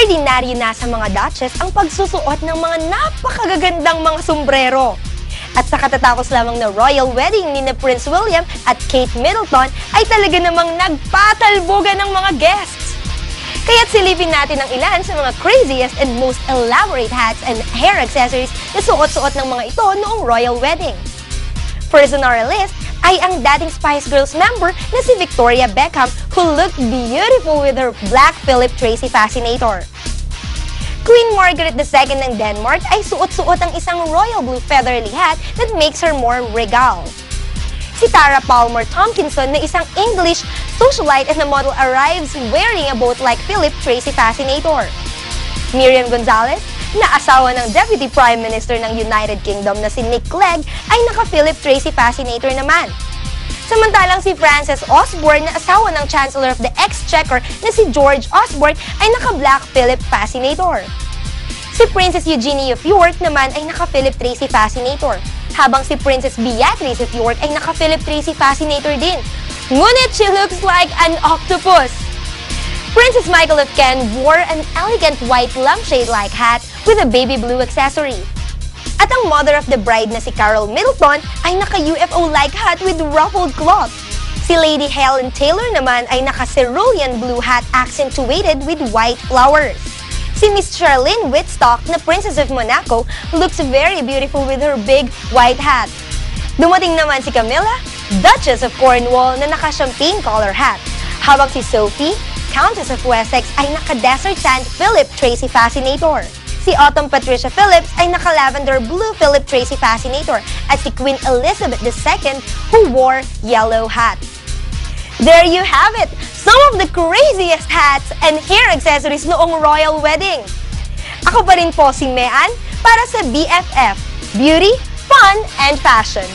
Ordinaryo na sa mga Duchess ang pagsusuot ng mga napakagagandang mga sombrero. At sa katatapos lamang na royal wedding ni na Prince William at Kate Middleton ay talaga namang nagpatalbogan ng mga guests. Kaya't silipin natin ang ilan sa mga craziest and most elaborate hats and hair accessories na suot-suot ng mga ito noong royal wedding. First on our list ay ang dating Spice Girls member na si Victoria Beckham, who looked beautiful with her black Philip Treacy Fascinator. Queen Margaret II ng Denmark ay suot-suot ang isang royal blue featherly hat that makes her more regal. Si Tara Palmer Tomkinson na isang English socialite and na model arrives wearing a boat-like Philip Treacy Fascinator. Miriam Gonzalez, na asawa ng Deputy Prime Minister ng United Kingdom na si Nick Clegg, ay naka-Philip Treacy Fascinator naman. Samantalang si Frances Osborne na asawa ng Chancellor of the Exchequer na si George Osborne ay naka-Black Philip Fascinator. Si Princess Eugenie of York naman ay naka-Philip Treacy Fascinator, habang si Princess Beatrice of York ay naka-Philip Treacy Fascinator din. Ngunit she looks like an octopus! Princess Michael of Kent wore an elegant white lampshade-like hat with a baby blue accessory. At ang mother of the bride na si Carol Middleton ay naka-UFO-like hat with ruffled cloth. Si Lady Helen Taylor naman ay naka-cerulean blue hat accentuated with white flowers. Si Miss Charlene Wittstock na Princess of Monaco looks very beautiful with her big white hat. Dumating naman si Camilla, Duchess of Cornwall na naka-champagne color hat, habang si Sophie, Countess of Wessex ay naka-desert sand Philip Treacy Fascinator. Si Autumn Patricia Phillips ay naka-lavender blue Philip Treacy Fascinator at si Queen Elizabeth II who wore yellow hat. There you have it! Some of the craziest hats and hair accessories noong royal wedding. Ako pa rin po si Mean para sa BFF, Beauty, Fun, and Fashion.